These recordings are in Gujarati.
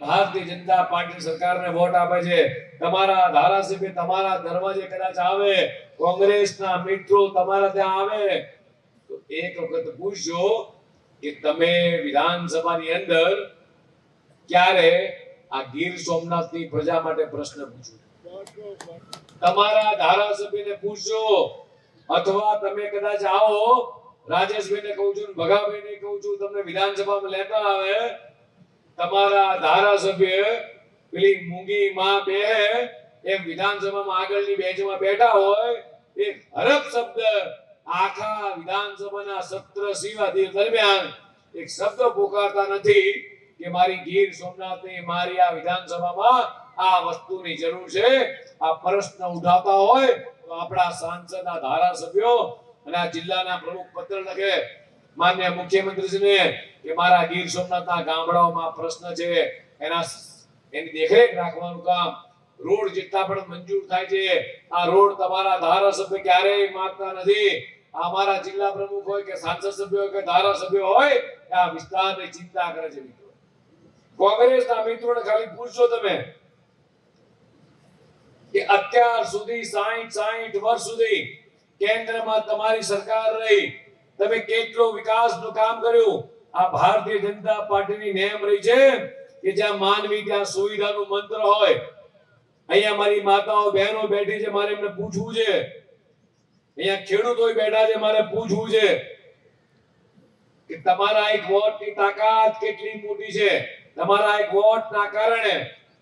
ભારતીય જનતા પાર્ટી સરકારને વોટ આપે છે, તમારા ધારાસભ્ય તમારા દરવાજે કદાચ આવે, કોંગ્રેસના મિત્રો તમારા ત્યાં આવે, તો એક વખત પૂછજો કે તમે વિધાનસભાની અંદર ક્યારે આ ગીર સોમનાથની પ્રજા માટે પ્રશ્ન પૂછ્યો? તમારા ધારાસભ્યને પૂછજો, અથવા તમે કદાચ આવો, રાજેશભાઈને કહું છું, ભગાભાઈને કહું છું, તમને વિધાનસભામાં લેતા આવે, તમારા ધારાસભ્ય પેલી મૂંગી માં બેહે એમ વિધાનસભામાં આગળની બેન્ચમાં બેઠા હોય, એક હરફ શબ્દ આખા વિધાનસભાના સત્ર શિવાદિર દરમિયાન એક શબ્દ પોકારતા નથી કે મારી ગીર સોમનાથની, મારી આ વિધાનસભામાં આ વસ્તુની જરૂર છે, આ પ્રશ્ન ઉઠાવતા હોય તો આપણા સાંસદના ધારાસભ્યો અને આ જિલ્લાના પ્રમુખ પત્ર લખે માન્ય મુખ્યમંત્રીશ્રીને કે મારા ગીર સોમનાથના ગામડાઓમાં પ્રશ્ન છે, એની દેખરેખ રાખવાનું કામ, રોડ જેટલા પણ મંજૂર થાય છે, આ રોડ તમારા ધારાસભ્ય ક્યારેય માંગતા નથી. અમારા જિલ્લા પ્રમુખ હોય કે સાંસદ સભ્ય હોય કે ધારાસભ્ય હોય, આ વિસ્તારની ચિંતા કરે છે. મિત્રો, કોંગ્રેસના મિત્રોને ખાલી પૂછજો તમે કે અત્યાર સુધી 60 વર્ષ સુધી કેન્દ્રમાં તમારી સરકાર રહી, તમે કેટલો વિકાસનું કામ કર્યું? આ ભારતીય જનતા પાર્ટીની નેમ રહી છે કે જ્યાં માનવી ત્યાં સુવિધાનું મંત્ર હોય. અહીંયા મારી માતાઓ બહેનો બેઠી છે, મારે એમને પૂછવું છે. અહીંયા ખેડૂતો બેઠા છે, મારે પૂછવું છે કે તમારા એક વોટની તાકાત કેટલી મોટી છે. તમારા એક વોટના કારણે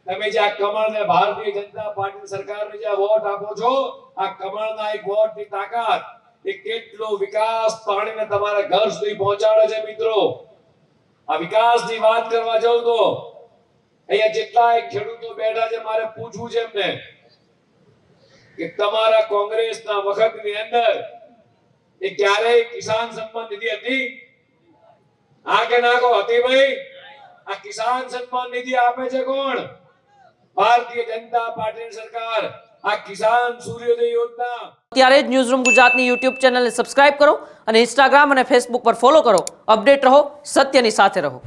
તમે જે આ કમળને, ભારતીય જનતા પાર્ટી સરકારને જે વોટ આપો છો, આ કમળના એક વોટની તાકાત એ કેટલો વિકાસ પાણીને તમારા ઘર સુધી પહોંચાડે છે. મિત્રો, આ વિકાસની વાત કરવા જાઉં તો અહીંયા જેટલા ખેડૂતો બેઠા છે, મારે પૂછવું છે એમને કે તમારા કોંગ્રેસના વખતની અંદર એ ક્યારેય કિસાન સન્માન નિધિ હતી? હા કે ના કહો? હતી ભાઈ? આ કિસાન સન્માન નિધિ આપે છે કોણ? ભારતીય જનતા પાર્ટીની સરકાર. આ કિસાન સૂર્યોદય યોજના. અત્યારે જ ન્યૂઝરૂમ ગુજરાતની યુટ્યુબ ચેનલને સબસ્ક્રાઇબ કરો અને ઇન્સ્ટાગ્રામ અને ફેસબુક પર ફોલો કરો. અપડેટ રહો, સત્યની સાથે રહો.